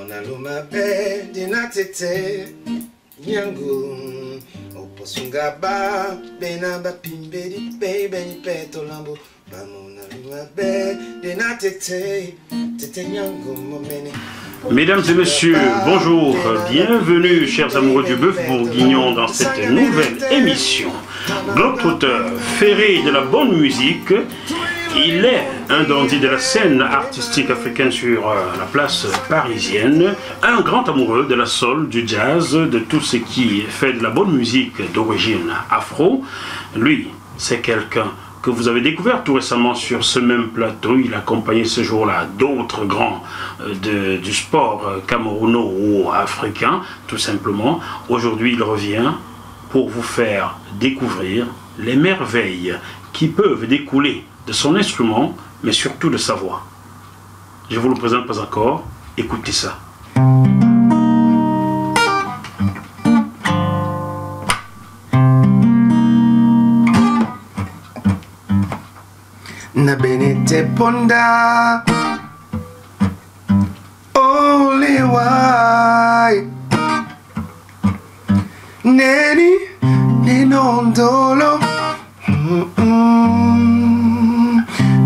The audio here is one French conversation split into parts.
Bamona luma be dinatete nyangu oposunga ba bena ba pimbedi baby ni peto lambo bamona luma be dinatete tete nyangu momene. Mesdames et messieurs, bonjour, bienvenue chers amoureux du bœuf bourguignon dans cette nouvelle émission. Globe-trotteur, ferré de la bonne musique, il est un dandy de la scène artistique africaine sur la place parisienne, un grand amoureux de la soul, du jazz, de tout ce qui fait de la bonne musique d'origine afro. Lui, c'est quelqu'un que vous avez découvert tout récemment sur ce même plateau. Il accompagnait ce jour-là d'autres grands du sport camerouno ou africain, tout simplement. Aujourd'hui, il revient pour vous faire découvrir les merveilles qui peuvent découler de son instrument, mais surtout de sa voix. Je vous le présente pas encore, écoutez ça. Na benete ponda ole wai neni nenondolo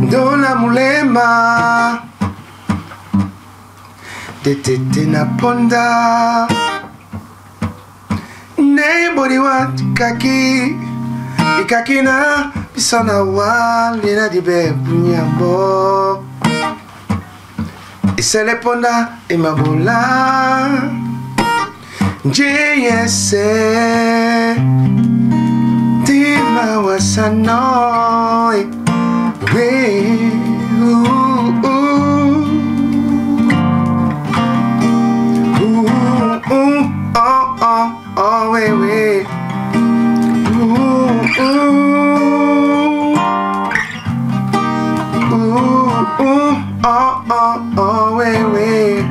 dola mulema detete na ponda ne body wat kaki ikakina bisana wali na dibe bunyambo isele ponda imabula njeyese tima wasanoi we oh we we oh, ouais, ouais.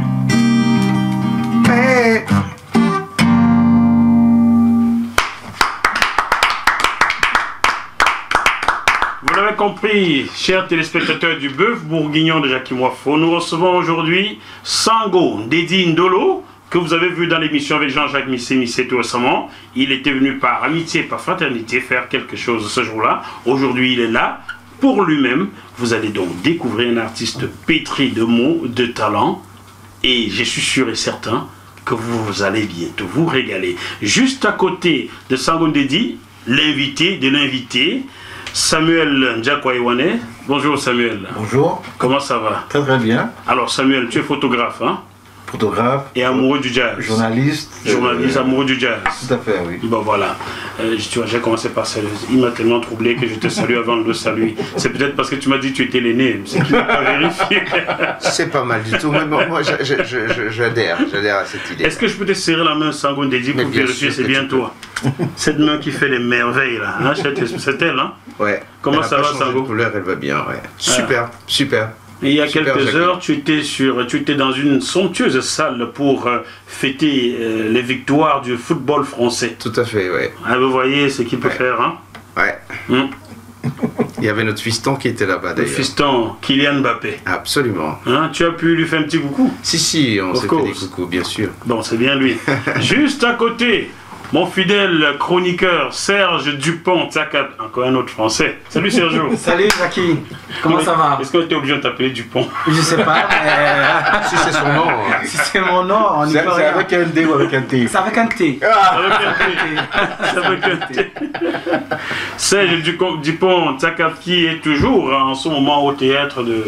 Hey. Vous l'avez compris, chers téléspectateurs du bœuf bourguignon de Jackie Moifo, nous recevons aujourd'hui Sango Ndedi Ndolo, que vous avez vu dans l'émission avec Jean-Jacques Missé tout récemment. Il était venu par amitié, par fraternité, faire quelque chose ce jour-là. Aujourd'hui, il est là pour lui-même. Vous allez donc découvrir un artiste pétri de mots, de talent. Et je suis sûr et certain que vous allez bientôt vous régaler. Juste à côté de Sango Ndedi, l'invité de l'invité, Samuel Ndiakwa-Iwane. Bonjour Samuel. Bonjour. Comment ça va? Très très bien. Alors Samuel, tu es photographe, hein? Photographe. Et amoureux du jazz. Journaliste. Journaliste, amoureux du jazz. Tout à fait, oui. Bon voilà. Tu vois, j'ai commencé par ça. Il m'a tellement troublé que je te salue avant de le saluer. C'est peut-être parce que tu m'as dit que tu étais l'aîné. C'est qu'il n'a pas vérifié. C'est pas mal du tout. Mais bon, moi, j'adhère à cette idée. Est-ce que je peux te serrer la main, Sango Ndedi, pour vérifier c'est bien toi? Cette main qui fait les merveilles là. Hein, c'est elle, hein? Ouais. Comment ça va, Sango? La couleur, elle va bien, ouais. Super, super. Et il y a quelques heures, tu étais dans une somptueuse salle pour fêter les victoires du football français. Tout à fait, ouais. Ah, vous voyez ce qu'il peut faire, hein? Ouais. Il y avait notre fiston qui était là-bas d'ailleurs. Le fiston, Kylian Mbappé. Absolument. Hein, tu as pu lui faire un petit coucou? Si, on s'est fait des coucous, bien sûr. Bon, c'est bien lui. Juste à côté, mon fidèle chroniqueur Serge Dupont-Tsakat, encore un autre français. Salut Sergio. Salut Jackie, comment ça va? Est-ce qu'on était obligé de t'appeler Dupont? Je sais pas, mais... Si c'est son nom. Si c'est mon nom, on y peut rien. C'est avec un D ou avec un T? C'est avec un T. C'est avec un T. Serge Dupont-Tsakat qui est toujours en ce moment au théâtre de...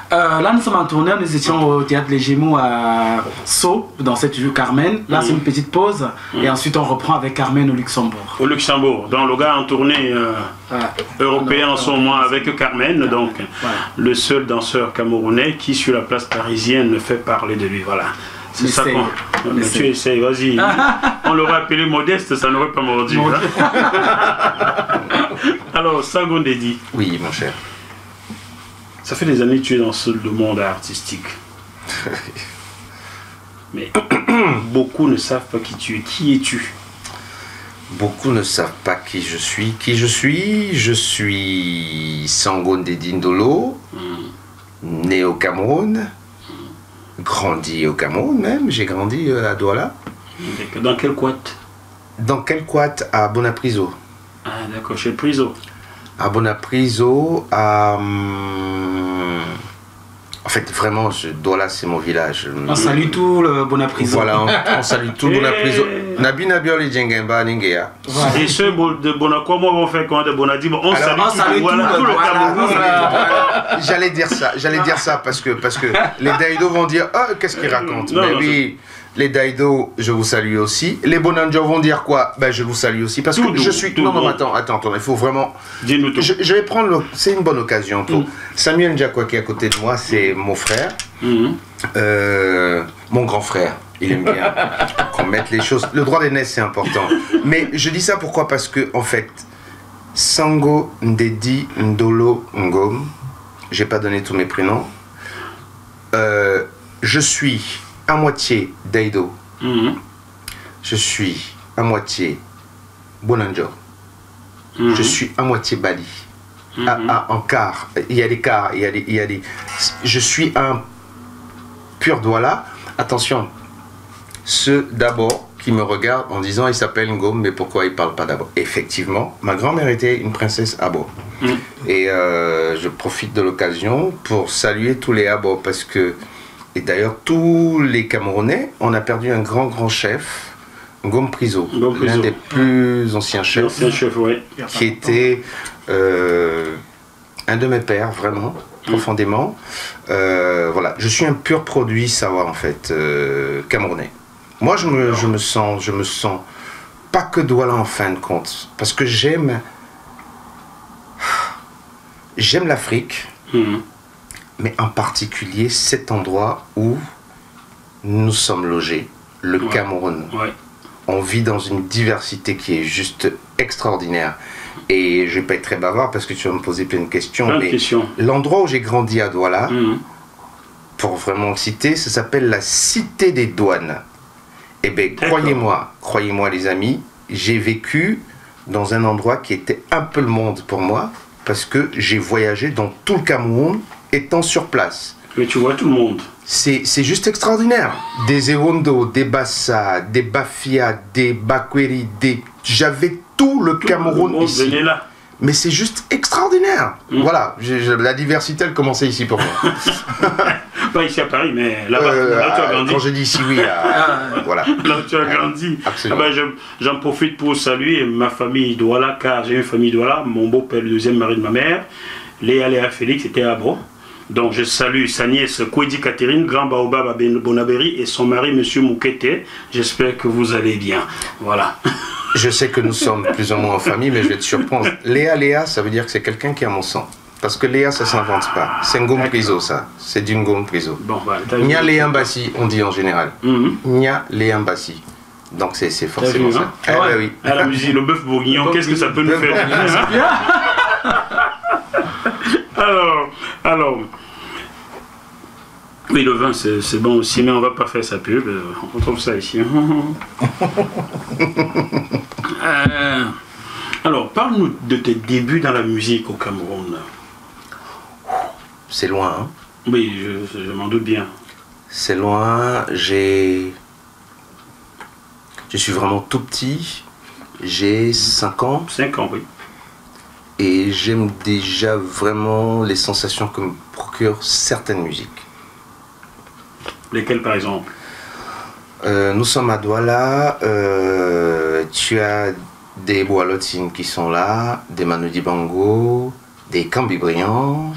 Là nous sommes en tournée, nous étions au théâtre Les Gémeaux à Sceaux, dans cette rue Carmen. Là c'est une petite pause et ensuite on reprend avec Carmen au Luxembourg. Au Luxembourg, dans le gars en tournée européen en ce moment avec Carmen, donc le seul danseur camerounais qui sur la place parisienne fait parler de lui, voilà. C'est ça qu'on... Mais tu essayes, vas-y. On l'aurait appelé Modeste, ça n'aurait pas mordu. Alors, Sango Ndedi. Oui, mon cher. Ça fait des années que tu es dans le monde artistique. Mais beaucoup ne savent pas qui tu es. Qui es-tu? Beaucoup ne savent pas qui je suis. Qui je suis? Je suis Sango Ndedi Ndolo, né au Cameroun, grandi au Cameroun même, j'ai grandi à Douala. Dans quel quat? Dans quel quat? À Bonapriso. Ah d'accord, chez le Priso. À Bonapriso, en fait, vraiment, Douala, c'est mon village. On salue tout le Bonapriso. Voilà, on salue tout le Bonapriso. Nabi Nabioli Djengemba Ningea. Et ceux de Bonacqua, moi, on fait quand de Bonadi, on salue tout le Cameroun. J'allais dire ça parce que les Daïdo vont dire oh, qu'est-ce qu'ils racontent. Mais oui, les Daïdo, je vous salue aussi. Les Bonanjo vont dire quoi? Ben je vous salue aussi parce que je suis. Non, attends, il faut vraiment. Dis-nous tout. Je vais prendre. C'est une bonne occasion pour Samuel Ndiakwa qui est à côté de moi, c'est mon frère, mon grand frère. Il aime bien qu'on mette les choses. Le droit d'aînesse, c'est important. Mais je dis ça pourquoi? Parce que, en fait, Sango Ndedi Ndolo Ngom, j'ai pas donné tous mes prénoms. Je suis à moitié Daido. Je suis à moitié Bonanjo. Je suis à moitié Bali. En quart. Il y a des quarts. Je suis un pur Douala. Attention. Ceux d'abord qui me regardent en disant il s'appelle Ngom, mais pourquoi il parle pas d'abord? Effectivement, ma grand-mère était une princesse Abo. Et je profite de l'occasion pour saluer tous les Abo parce que, et d'ailleurs tous les Camerounais, on a perdu un grand chef, Ngom Priso, l'un des plus anciens chefs, qui était un de mes pères, vraiment, profondément. Voilà, je suis un pur produit savoir en fait, camerounais. Moi, je me sens pas que Douala en fin de compte, parce que j'aime l'Afrique, mais en particulier cet endroit où nous sommes logés, le Cameroun. On vit dans une diversité qui est juste extraordinaire. Et je vais pas être très bavard parce que tu vas me poser plein de questions. Mais l'endroit où j'ai grandi à Douala, pour vraiment le citer, ça s'appelle la Cité des Douanes. Eh bien, croyez-moi les amis, j'ai vécu dans un endroit qui était un peu le monde pour moi, parce que j'ai voyagé dans tout le Cameroun étant sur place. Mais tu vois tout le monde. C'est juste extraordinaire. Des Ewondo, des Bassa, des Bafia, des Bakweri, j'avais tout le Cameroun ici. Là. Mais c'est juste extraordinaire. Voilà, la diversité, elle commençait ici pour moi. Pas ici à Paris, mais là-bas, là tu as grandi. Quand je dis ici, oui, voilà. Là tu as grandi. Absolument. J'en profite pour saluer ma famille Douala, car j'ai une famille Douala. Mon beau-père, le deuxième mari de ma mère, Léa Félix, était à Bro. Donc je salue sa nièce Kwedi Catherine, Grand Baobab à Bonaberi, et son mari, Monsieur Moukete. J'espère que vous allez bien. Voilà. Je sais que nous sommes plus ou moins en famille, mais je vais te surprendre. Léa, ça veut dire que c'est quelqu'un qui a mon sang. Parce que Léa, ça s'invente pas. C'est Ngom Priso, ça. C'est du Ngom Priso. Bon, Nya Léa Mbassi, on dit en général. Nya Léa Mbassi. Donc c'est forcément ça. Ah ouais. Oui. À la musique, le bœuf bourguignon, qu'est-ce que ça peut nous faire? Alors, oui, le vin c'est bon aussi, mais on va pas faire sa pub, on trouve ça ici. Alors, parle-nous de tes débuts dans la musique au Cameroun. C'est loin, hein? Oui, je m'en doute bien. C'est loin, je suis vraiment tout petit, j'ai 5 ans. 5 ans, oui. Et j'aime déjà vraiment les sensations que me procurent certaines musiques. Lesquelles par exemple? Nous sommes à Douala, tu as des Boalotines qui sont là, des Manu Dibango, des Cambibrians,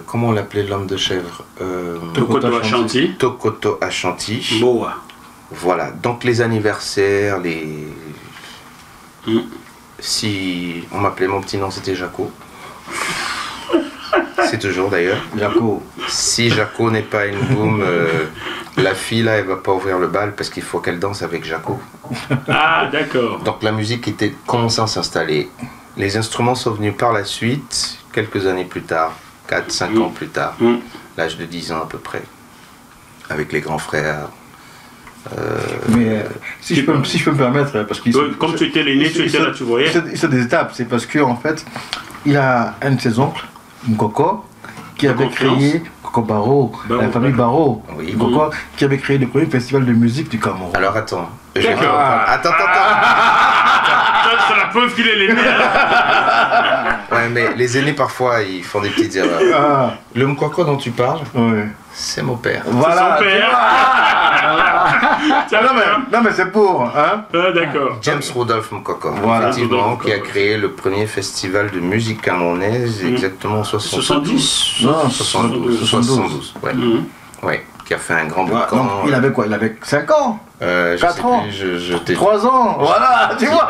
comment on l'appelait l'homme de chèvre? Tokoto Ashanti. Tokoto Ashanti. Boa. Voilà, donc les anniversaires, Si on m'appelait, mon petit nom c'était Jaco. C'est toujours d'ailleurs. Jaco. Si Jaco n'est pas une boum, la fille là elle va pas ouvrir le bal parce qu'il faut qu'elle danse avec Jaco. Ah d'accord. Donc la musique était commençant à s'installer. Les instruments sont venus par la suite, quelques années plus tard, 4-5 ans plus tard, l'âge de 10 ans à peu près, avec les grands frères. Mais si je peux me permettre, parce que comme tu étais l'aîné, tu étais là, tu voyais. C'est des étapes, c'est parce que en fait, il a un de ses oncles, Nkoko, qui avait créé, Coco Barreau, la famille Barreau, oui. Qui avait créé le premier festival de musique du Cameroun. Alors attends. D'accord. Attends. C'est la preuve qu'il est l'aîné. Ouais, mais les aînés parfois ils font des petites erreurs. Le Mkwakwa dont tu parles, c'est mon père. Voilà. C'est son père. Non mais c'est pour, hein. D'accord. James Rodolphe Mkwakwa, Voilà. effectivement, qui a créé le premier festival de musique camerounaise, exactement en 70. Non, 72. Ouais. Ouais, qui a fait un grand boucan. Donc, il avait quoi? Il avait 5 ans, 4 ans, je t'ai 3 ans, voilà, tu vois.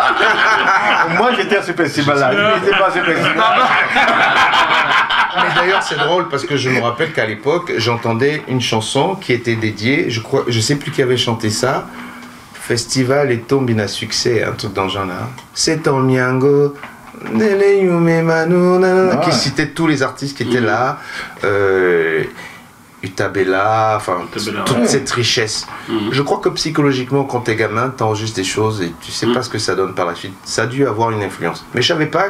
Moi j'étais à ce festival-là, il n'était pas à ce festival. Mais d'ailleurs c'est drôle parce que je me rappelle qu'à l'époque j'entendais une chanson qui était dédiée, je sais plus qui avait chanté ça, Festival et Tombina Succès, un truc dans le genre là. C'est en Miango, qui citait tous les artistes qui étaient là, Utabella, enfin toute cette richesse. Je crois que psychologiquement quand t'es gamin t'enregistres des choses et tu sais pas ce que ça donne par la suite. Ça a dû avoir une influence. Mais je savais pas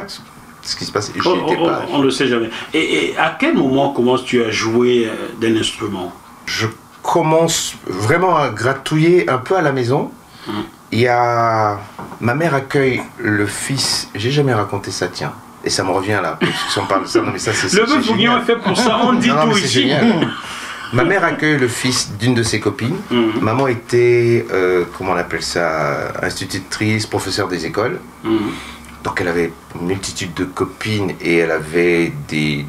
ce qui se passait. On le sait jamais. Et à quel moment commences-tu à jouer d'un instrument? Je commence vraiment à gratouiller un peu à la maison. Il y a... Ma mère accueille le fils... J'ai jamais raconté ça, tiens. Et ça me revient là. Si on parle de ça, non mais ça c'est... Le Bœuf Bourguignon est fait pour ça, on dit tout ici. Ma mère accueille le fils d'une de ses copines. Maman était, comment on appelle ça, institutrice, professeure des écoles. Donc elle avait une multitude de copines et elle avait il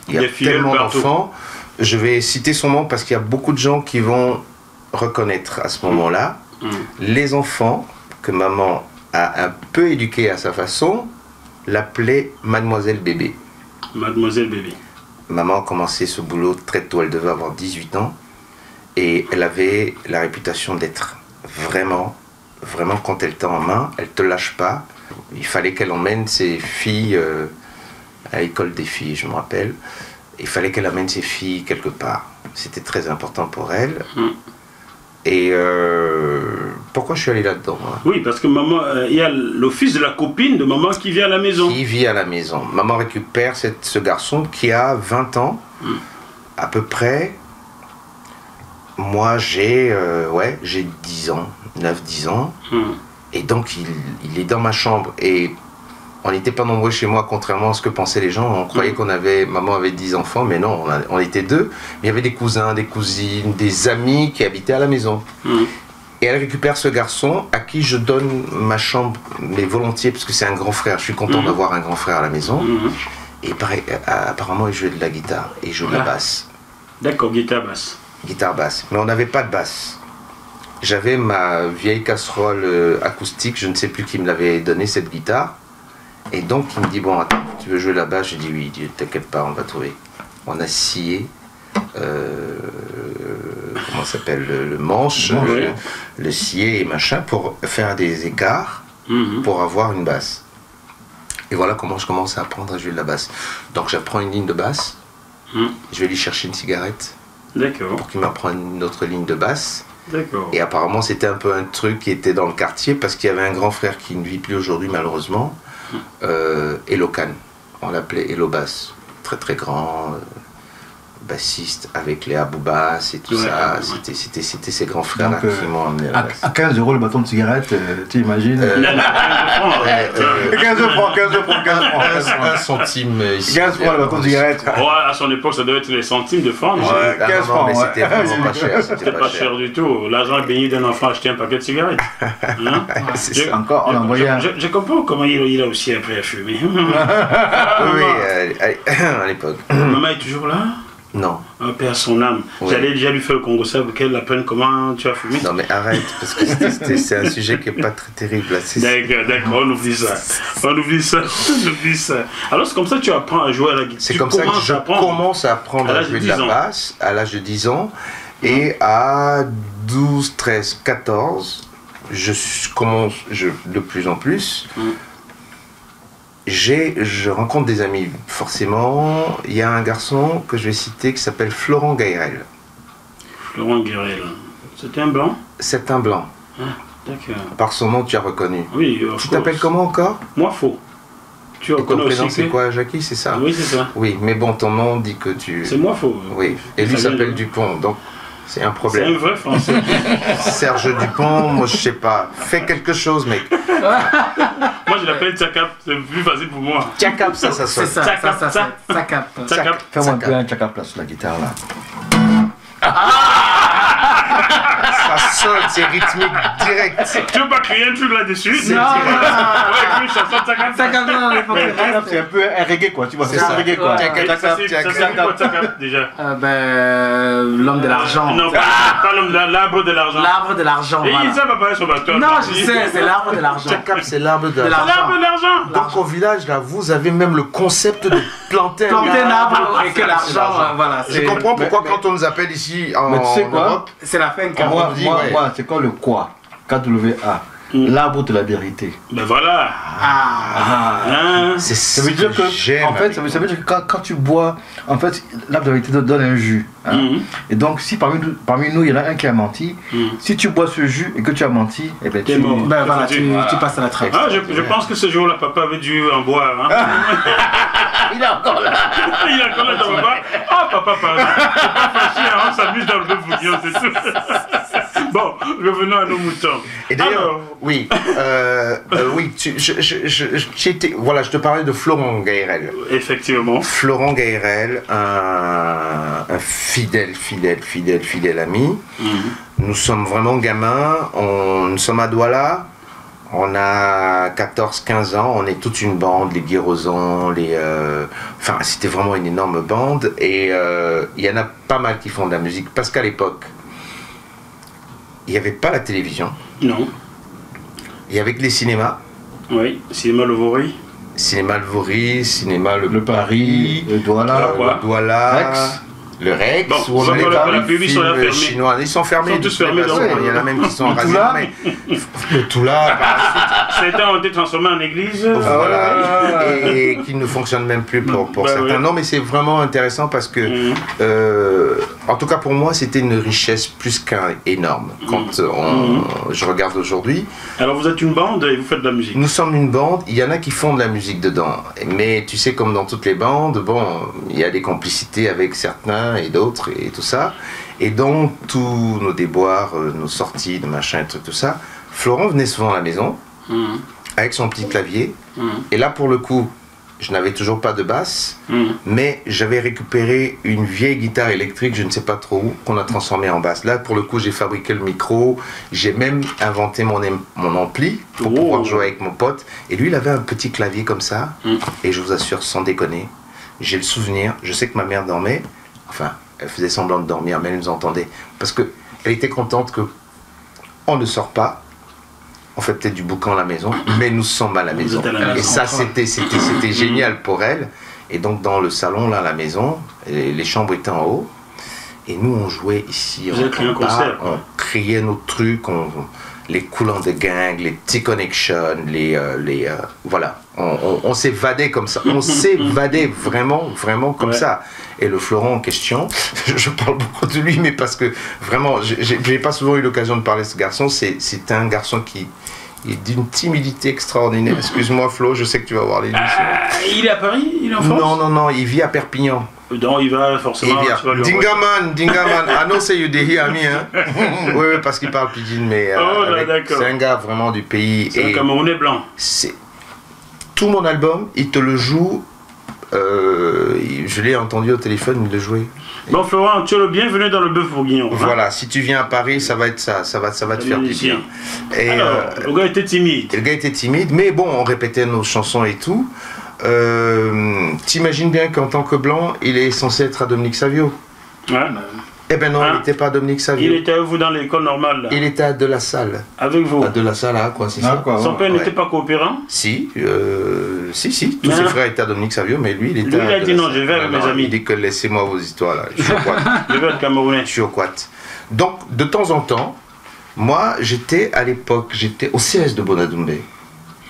y a tellement d'enfants. Je vais citer son nom parce qu'il y a beaucoup de gens qui vont reconnaître à ce moment-là. Les enfants que maman a un peu éduqués à sa façon l'appelaient Mademoiselle Bébé. Mademoiselle Bébé. Maman a commencé ce boulot très tôt, elle devait avoir 18 ans et elle avait la réputation d'être vraiment quand elle t'a en main, elle te lâche pas. Il fallait qu'elle emmène ses filles à l'école des filles, je me rappelle. Il fallait qu'elle amène ses filles quelque part. C'était très important pour elle. Et pourquoi je suis allé là-dedans? Oui, parce que maman, il y a le fils de la copine de maman qui vit à la maison. Qui vit à la maison. Maman récupère ce garçon qui a 20 ans, à peu près. Moi, j'ai 10 ans, 9-10 ans. Et donc, il est dans ma chambre. Et on n'était pas nombreux chez moi, contrairement à ce que pensaient les gens. On croyait maman avait 10 enfants, mais non, on était 2. Mais il y avait des cousins, des cousines, des amis qui habitaient à la maison. Et elle récupère ce garçon à qui je donne ma chambre, mais volontiers, parce que c'est un grand frère. Je suis content d'avoir un grand frère à la maison. Et apparemment, il jouait de la guitare et il joue de la basse. D'accord, guitare basse. Guitare basse. Mais on n'avait pas de basse. J'avais ma vieille casserole acoustique, je ne sais plus qui me l'avait donné cette guitare. Et donc il me dit, bon attends, tu veux jouer la basse? J'ai dit oui, t'inquiète pas, on va trouver. On a scié, comment ça s'appelle, le manche, le scié et machin pour faire des écarts, pour avoir une basse. Et voilà comment je commence à apprendre à jouer de la basse. Donc j'apprends une ligne de basse, je vais lui chercher une cigarette, pour qu'il m'apprenne une autre ligne de basse. Et apparemment c'était un peu un truc qui était dans le quartier parce qu'il y avait un grand frère qui ne vit plus aujourd'hui malheureusement, Elokan, on l'appelait Elo Bass, très très grand, bassiste avec les Aboubas et tout ça. C'était ces grands frères là qui m'ont amené à la basse. À 15 € le bâton de cigarette, tu imagines 15 francs. 1 centime ici. 15 francs le bâton de cigarette. À son époque, ça devait être les centimes de francs. 15 francs, mais c'était vraiment pas cher. C'était pas cher du tout. L'argent baigné d'un enfant acheter un paquet de cigarettes. Encore, on envoyait. Je comprends comment il a aussi appris à fumer. Oui, à l'époque. Maman est toujours là? Non. Un père son âme. Oui. J'allais déjà lui faire le Congo ça pour qu'elle apprenne comment tu as fumé. Non mais arrête, parce que c'est un sujet qui n'est pas très terrible. D'accord, on oublie ça. On oublie ça. Alors c'est comme ça que tu apprends à jouer à la guitare. C'est comme ça que je commence à apprendre à jouer de la basse à l'âge de 10 ans. Et à 12, 13, 14, je commence de plus en plus. Je rencontre des amis, forcément. Il y a un garçon que je vais citer qui s'appelle Florent Gairel. Florent Gairel. C'est un blanc? C'est un blanc. Ah, d'accord. Par son nom, tu as reconnu. Oui, tu t'appelles comment encore? Moi, Faux. Tu Et ton reconnais prénom aussi c'est que... quoi, Jackie, c'est ça? Oui, c'est ça. Oui, mais bon, ton nom dit que tu... C'est moi, faux. Oui, et lui Ça vient s'appelle de- Dupont, donc c'est un C'est un problème. vrai français. Serge Dupont, moi je sais pas, fais quelque chose, mec. Moi, je l'appelle Tchakap, c'est plus facile pour moi. Tchakap, ça C'est sonne. ça, ça capte. Tchakap. Fais-moi un peu un tchakap sur la guitare là. Ça sonne, c'est rythmique direct. Tu veux pas crier un truc là-dessus? C'est Non, direct. On va écrire une chanson Tchakap. Ça capte, non, il faut que Tchakap, c'est un peu un reggae quoi, tu vois, c'est C'est un ça. reggae quoi. Ouais. Tchakap, Ça, c'est tchakap. quoi Tchakap déjà? L'homme de l'argent. Non, pas l'homme de l'arbre de l'argent. L'arbre de l'argent, Et voilà. ça va pas sur bateau. Non, je sais, c'est l'arbre de l'argent. Tchakap, c'est l'arbre de De l'argent. L'arbre de l'argent. Donc au village, là, vous avez même le concept de planter un Planter un arbre. arbre et que l'argent, voilà. Je c'est- comprends pourquoi mais- quand on nous appelle ici en Mais tu sais quoi Europe, C'est la fin Ah, quand Moi, dit, ouais. c'est quoi le quoi? KWA. L'arbre de la vérité. Ben voilà. Ah, Hein? c'est Ça veut dire que, j'aime. en fait, ça veut dire que quand tu bois, en fait, l'arbre de la vérité donne un jus. Hein. Mhm. Et donc, si parmi nous, il y en a un qui a menti, Mhm. si tu bois ce jus et que tu as menti, eh ben, T'es tu... mort. ben voilà, Voilà. tu passes à la trappe. Ah, je pense que ce jour-là, papa avait dû en boire. Hein? Il est encore là. Il a encore là ton papa. Ah, papa, pardon. C'est pas fâché, hein, on s'amuse dans le bœuf bourguignon, c'est tout. Bon, revenons à nos moutons. Et d'ailleurs, Alors, oui, oui, voilà, je te parlais de Florent Gaërel. effectivement. Florent Gaërel, un fidèle ami. Nous sommes vraiment gamins, nous sommes à Douala, on a 14-15 ans, on est toute une bande, les Guirozans, enfin c'était vraiment une énorme bande et il y en a pas mal qui font de la musique parce qu'à l'époque, il n'y avait pas la télévision, Non. il y avait que les cinémas. Oui, cinéma Le Vaury. Cinéma Le Vaury, cinéma Le Paris, le Douala, Quoi le Douala, Rex. le Rex, Bon, où on ça, a les on l'a pas, films la pub, ils sont là fermés. chinois. Ils sont fermés. Ils sont de tous toute fermés, façon. donc. Il y en a même qui sont rasés. Toula. Mais le Toula, Certains ont été transformés en église. voilà, et qui ne fonctionnent même plus pour Bah certains. ouais. Non, mais c'est vraiment intéressant parce que, Mhm. en tout cas pour moi, c'était une richesse plus qu'un énorme. Quand je regarde aujourd'hui, Alors vous êtes une bande et vous faites de la musique. nous sommes une bande, il y en a qui font de la musique dedans. Mais tu sais, comme dans toutes les bandes, bon, il y a des complicités avec certains et d'autres et tout ça. Et dans tous nos déboires, nos sorties, nos machins, trucs, tout ça, Florent venait souvent à la maison Mhm. avec son petit clavier. Mhm. Et là, pour le coup, je n'avais toujours pas de basse, Mhm. mais j'avais récupéré une vieille guitare électrique, je ne sais pas trop où, qu'on a transformée en basse. Là, pour le coup, j'ai fabriqué le micro, j'ai même inventé mon ampli pour Oh. pouvoir jouer avec mon pote. Et lui, il avait un petit clavier comme ça, Mhm. et je vous assure, sans déconner, j'ai le souvenir, je sais que ma mère dormait, enfin, elle faisait semblant de dormir, mais elle nous entendait, parce que elle était contente que on ne sort pas. On fait peut-être du boucan à la maison, mais nous sommes à la Vous maison. êtes à la Et maison. ça, c'était génial pour elle. Et donc, dans le salon, là, à la maison, les chambres étaient en haut. Et nous, on jouait ici. Vous avez créé un en bas, concert, quoi. on criait nos trucs, les coulants de gang, les T-Connection, voilà. On s'évadait comme ça. On s'évadait vraiment comme Ouais. ça. Et le Florent en question, je parle beaucoup de lui, mais parce que vraiment, j'ai pas souvent eu l'occasion de parler de ce garçon. C'est un garçon qui est d'une timidité extraordinaire. Excuse-moi, Flo, je sais que tu vas voir l'émission. Il est à Paris? Il est en France? Non, il vit à Perpignan. Non, il va Il forcément. vit à tu vas lui envoyer. Dingaman, I know say you dey hear me, hein. Oui, parce qu'il parle pidgin, mais Oh là, d'accord. c'est un gars vraiment du pays. C'est un Et Camerounais blanc. c'est tout mon album, il te le joue. Je l'ai entendu au téléphone, il le jouait. Bon, Florent, tu es le bienvenu dans le bœuf bourguignon. hein. Voilà, si tu viens à Paris, ça va être ça va te faire du bien. Et Alors, le gars était timide. le gars était timide, mais bon, on répétait nos chansons et tout. T'imagines bien qu'en tant que blanc, il est censé être à Dominique Savio. Ouais. Eh ben non, Hein? il n'était pas à Dominique Il Savio. était avec vous dans l'école normale, là. Il était à De La Salle. Avec vous. À De La Salle, à quoi, c'est Ah, ça? quoi, Son ouais. père Ouais. n'était pas coopérant. Si, si. Tous Mais ses non. frères étaient à Dominique Savio, mais lui, il était Lui, à il a De dit La non, Salle. je vais avec Non, mes amis. Il dit que laissez-moi vos histoires là. Je suis au quad. Je vais être Camerounais. Je suis au quad. Donc, de temps en temps, moi, j'étais à l'époque, j'étais au CS de Bonadoumbé.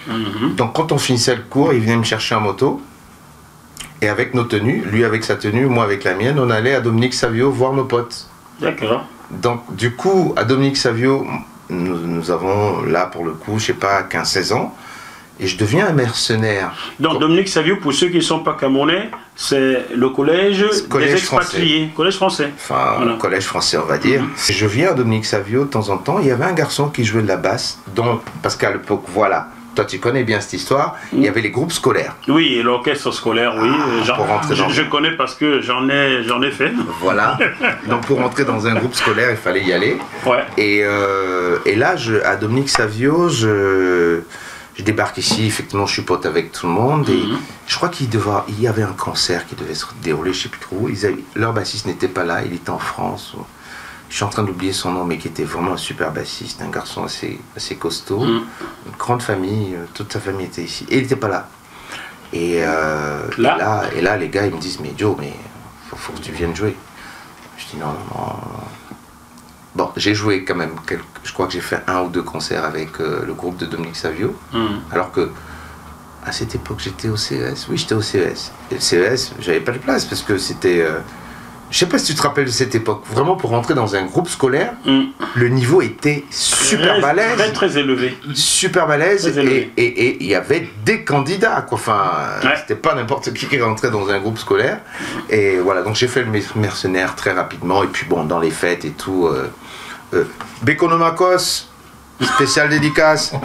Mhm. Donc, quand on finissait le cours, il venait me chercher en moto. Et avec nos tenues, lui avec sa tenue, moi avec la mienne, on allait à Dominique Savio voir nos potes. D'accord. Donc, du coup, à Dominique Savio, nous avons là, pour le coup, je sais pas, 15-16 ans. et je deviens un mercenaire. Donc Dominique Savio, pour ceux qui ne sont pas camerounais, c'est le collège des expatriés, collège français. Enfin, voilà. Collège français, on va dire. Je viens à Dominique Savio de temps en temps. Il y avait un garçon qui jouait de la basse, parce qu'à l'époque, voilà, toi tu connais bien cette histoire, il y avait les groupes scolaires. Oui, et l'orchestre scolaire, oui. Je connais parce que j'en ai fait. Voilà. Donc pour rentrer dans un groupe scolaire, il fallait y aller. Ouais. Et là, à Dominique Savio, je débarque ici, effectivement, je suis pote avec tout le monde. Et je crois qu'il y avait un concert qui devait se dérouler, je ne sais plus trop. Leur bassiste n'était pas là, il était en France. Je suis en train d'oublier son nom, mais qui était vraiment un super bassiste, un garçon assez costaud, une grande famille, toute sa famille était ici. Et il n'était pas là. Et là, les gars, ils me disent, mais Joe, mais faut que tu viennes jouer. Je dis non. Bon, j'ai joué quand même, je crois que j'ai fait 1 ou 2 concerts avec le groupe de Dominique Savio, alors que à cette époque j'étais au CES, oui j'étais au CES. Et le CES, j'avais pas de place parce que c'était, je sais pas si tu te rappelles de cette époque, vraiment pour rentrer dans un groupe scolaire, le niveau était super balèze. Très élevé. Super balèze, et il y avait des candidats, quoi. Enfin, c'était pas n'importe qui rentrait dans un groupe scolaire. Et voilà, donc j'ai fait le mercenaire très rapidement, et puis bon, dans les fêtes et tout. Bekonomakos, spécial dédicace.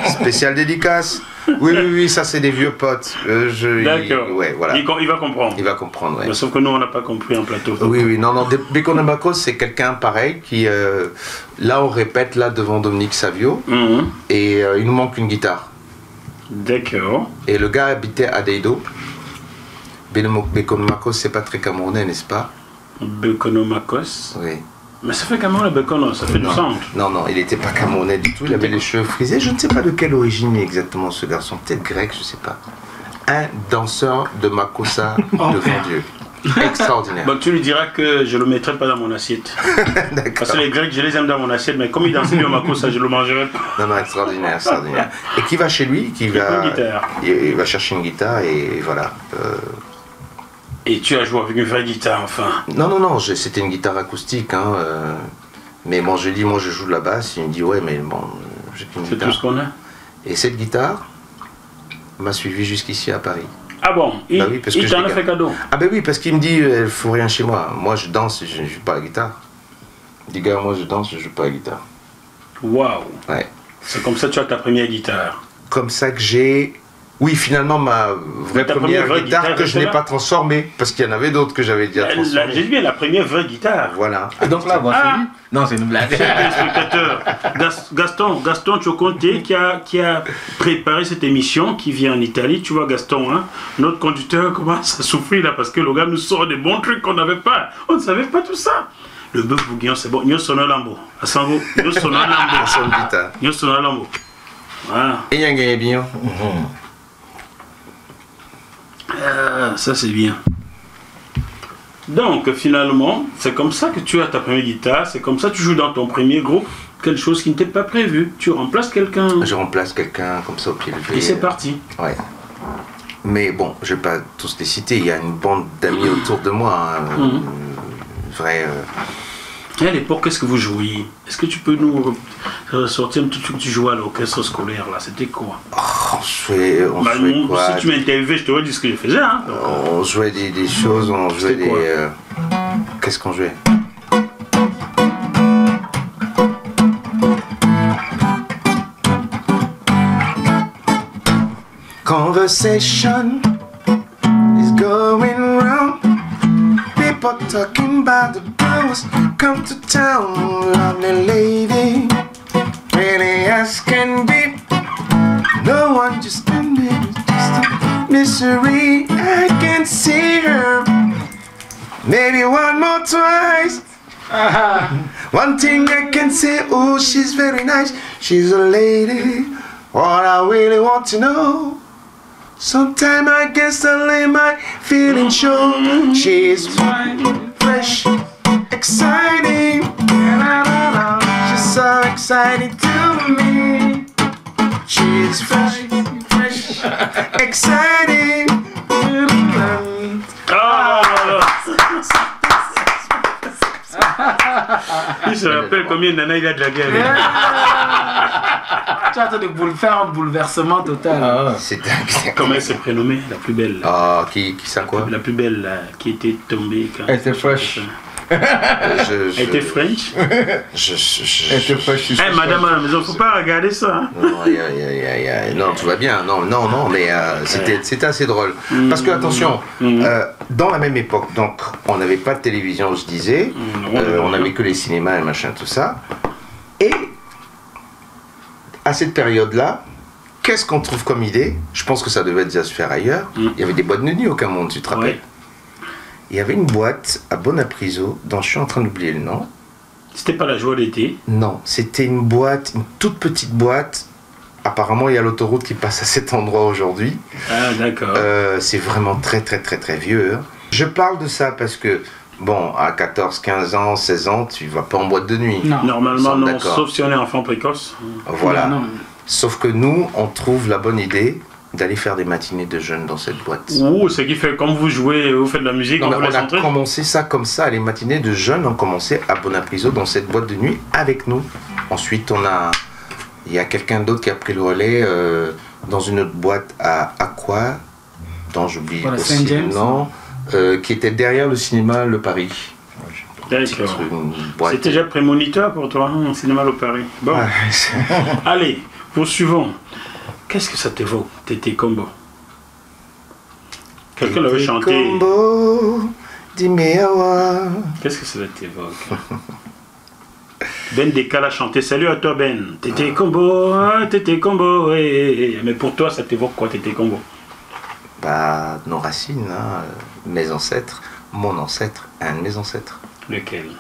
Oui, ça c'est des vieux potes. D'accord. Ouais, voilà. Il va comprendre. Il va comprendre, ouais. Mais sauf que nous on n'a pas compris en plateau. Oui, non. Bekonomakos c'est quelqu'un pareil qui, là on répète là devant Dominique Savio, et il nous manque une guitare. D'accord. Et le gars habitait à Deido. Bekonomakos c'est pas très camerounais, n'est-ce pas? Bekonomakos. Oui. Mais ça fait Cameroun, le Bekono, ça fait du centre. Non, il n'était pas camerounais du tout, il avait les cheveux frisés. Je ne sais pas de quelle origine exactement ce garçon, peut-être grec, je ne sais pas. Un danseur de Makossa devant Dieu. Extraordinaire. Bon, tu lui diras que je ne le mettrai pas dans mon assiette. Parce que les Grecs, je les aime dans mon assiette, mais comme il dansait bien au Makossa, je ne le mangerai pas. Non, extraordinaire. Et qui va chez lui, il va chercher une guitare et voilà. Et tu as joué avec une vraie guitare, enfin? Non, c'était une guitare acoustique, hein. Mais bon, je lui dis, moi je joue de la basse. Il me dit, ouais, mais bon, j'ai une guitare. C'est tout ce qu'on a. Et cette guitare m'a suivi jusqu'ici à Paris. Ah bon? Il t'en a fait cadeau? Ah ben oui, parce qu'il me dit, il faut rien chez moi. Moi je danse, je ne joue pas la guitare. Il dit, gars, moi je danse, je ne joue pas la guitare. Waouh! Ouais. C'est comme ça que tu as ta première guitare? Comme ça que j'ai... Oui, finalement, ma vraie première guitare que je n'ai pas transformée, parce qu'il y en avait d'autres que j'avais déjà transformées. J'ai dit bien la première vraie guitare. Voilà. Et donc là, non, c'est une blague. Spectateur. Gaston Choconté qui a préparé cette émission, qui vient en Italie. Tu vois, Gaston, hein, notre conducteur commence à souffrir là, parce que le gars nous sort des bons trucs qu'on n'avait pas. On ne savait pas tout ça. Le bœuf bourguignon, c'est bon. Nous sommes lambo. À Sango. Nous sommes lambo. Nous sommes lambo. Voilà. Et il y a un gagné bien. Ça c'est bien. Donc finalement, c'est comme ça que tu as ta première guitare, c'est comme ça que tu joues dans ton premier groupe, quelque chose qui n'était pas prévu. Tu remplaces quelqu'un. Je remplace quelqu'un comme ça au pied levé. Et c'est parti. Ouais. Mais bon, je ne vais pas tous les citer, il y a une bande d'amis autour de moi. Une vraie... À l'époque, qu'est-ce que vous jouiez? Est-ce que tu peux nous sortir un petit truc que tu jouais à l'orchestre scolaire là? C'était quoi? On jouait quoi? Si tu m'interviewais, je te redis ce que je faisais. Hein, on jouait des choses, on jouait des... Qu'est-ce qu'on jouait? Conversation is going round. People talking about the girls come to town. Lovely lady, really as can be. No one just admitted, just a misery. I can see her. Maybe one more twice. One thing I can say, oh, she's very nice. She's a lady. What I really want to know. Sometime I guess I'll let my feelings show. She's fresh, exciting. She's so exciting to me. She's fresh, exciting. Il se rappelle combien de nanas il a de la gueule. Tu as en train de faire un bouleversement total. Ah, C'est dingue. Comment elle s'est prénommée, la plus belle? Ah, qui ça quoi? La plus belle, là, qui était tombée quand... Elle était fresh. Elle était French? Elle était fraîche. Eh, madame à la maison, faut pas regarder ça. Hein. Non, tout va bien. Non, mais c'était assez drôle. Parce que, attention, dans la même époque, donc, on n'avait pas de télévision, je disais, on n'avait que les cinémas et machin, tout ça. Et, à cette période-là, qu'est-ce qu'on trouve comme idée? Je pense que ça devait déjà se faire ailleurs. Il y avait des boîtes de nuit au Cameroun, tu te rappelles? Ouais. Il y avait une boîte à Bonapriso, dont je suis en train d'oublier le nom. C'était pas la joie d'été. Non, c'était une boîte, une toute petite boîte. Apparemment, il y a l'autoroute qui passe à cet endroit aujourd'hui. Ah, d'accord. C'est vraiment très vieux. Hein. Je parle de ça parce que, bon, à 14, 15 ans, 16 ans, tu vas pas en boîte de nuit. Non. Normalement, non, d'accord. sauf si on est enfant précoce. Voilà. Non. Sauf que nous, on trouve la bonne idée d'aller faire des matinées de jeunes dans cette boîte. Ouh, ce qui fait, comme vous jouez, vous faites de la musique, Non, on mais vous on laisse a entrer. commencé ça comme ça, les matinées de jeunes ont commencé à Bonapriso dans cette boîte de nuit avec nous. Ensuite, il y a quelqu'un d'autre qui a pris le relais dans une autre boîte à Aqua, dont j'oublie Voilà, aussi Saint James. le nom, qui était derrière le cinéma Le Paris. D'accord. Une boîte. C'était déjà prémonitoire pour toi, hein, au cinéma Le Paris. Bon, Ouais, c'est- allez, poursuivons. Qu'est-ce que ça t'évoque, Tété Combo? Quelqu'un l'avait Tété chanté. Combo, Dimeawa. Qu'est-ce que ça t'évoque? Ben Deka l'a chanté. Salut à toi, Ben. Tété Combo, ah, Tété Combo. Mais pour toi, ça t'évoque quoi, Tété Combo? Bah, nos racines, hein, mes ancêtres, mon ancêtre, un de mes ancêtres. Lequel?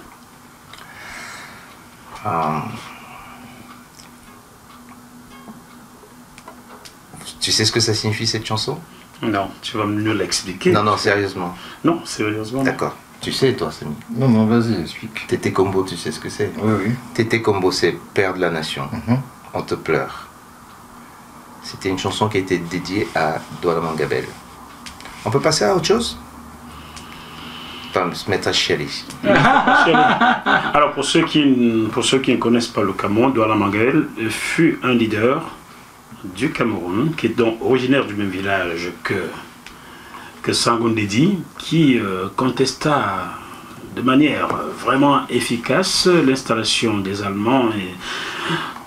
Tu sais ce que ça signifie cette chanson? Non, tu vas me l'expliquer. Non, sérieusement. Non, sérieusement. non. D'accord. Tu sais, toi, Samy. Non, vas-y, explique. Tété Combo, tu sais ce que c'est? Oui. Tété Combo, c'est père de la nation. Mhm. On te pleure. C'était une chanson qui a été dédiée à Douala Mangabel. On peut passer à autre chose? Enfin, se mettre à chialer. Alors, pour ceux qui ne connaissent pas le Cameroun, Douala Mangabel fut un leader du Cameroun, qui est donc originaire du même village que Sango Ndédi, qui contesta de manière vraiment efficace l'installation des Allemands. Et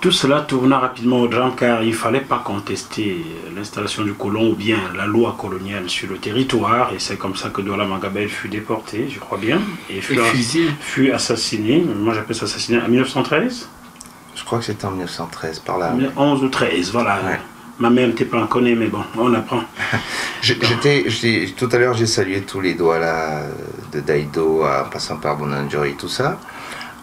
tout cela tourna rapidement au drame, car il ne fallait pas contester l'installation du colon ou bien la loi coloniale sur le territoire. Et c'est comme ça que Douala Mangabel fut déporté, je crois bien, et fut assassiné. Moi j'appelle ça assassiné en 1913. Je crois que c'était en 1913, par là. 11 ou 13, voilà. Ouais. Ma mère n'était pas en connaît, mais bon, on apprend. Tout à l'heure, j'ai salué tous les Douala de Daido, en passant par Bonanjoy et tout ça.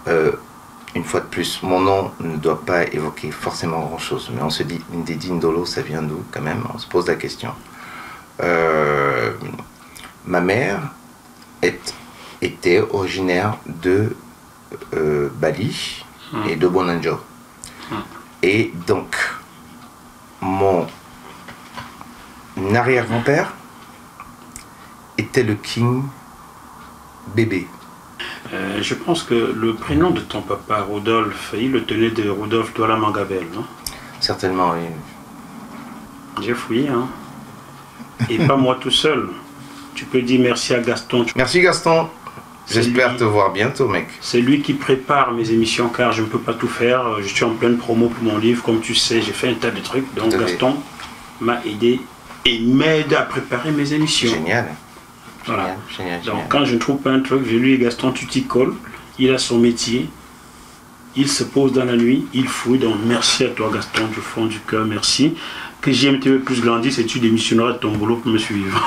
Une fois de plus, mon nom ne doit pas évoquer forcément grand-chose, mais on se dit Ndédi Ndolo, ça vient d'où quand même? On se pose la question. Ma mère était originaire de Bali et de Bonanjo. Et donc, mon arrière-grand-père était le King Bébé. Je pense que le prénom de ton papa, Rodolphe, il le tenait de Rodolphe Douala Mangabel, non? Certainement, oui. J'ai fouillé, hein. Et pas moi tout seul. Tu peux dire merci à Gaston. Merci Gaston. C'est J'espère lui. te voir bientôt, mec. C'est lui qui prépare mes émissions, car je ne peux pas tout faire. Je suis en pleine promo pour mon livre, comme tu sais, j'ai fait un tas de trucs. Donc Tout à fait. Gaston m'a aidé et m'aide à préparer mes émissions. Génial. Voilà. Génial. Donc quand je ne trouve pas un truc, je lui dis Gaston, tu t'y colles. Il a son métier. Il se pose dans la nuit, il fouille. Donc merci à toi Gaston, du fond du cœur, merci. Que JMTV plus grandisse et tu démissionneras de ton boulot pour me suivre.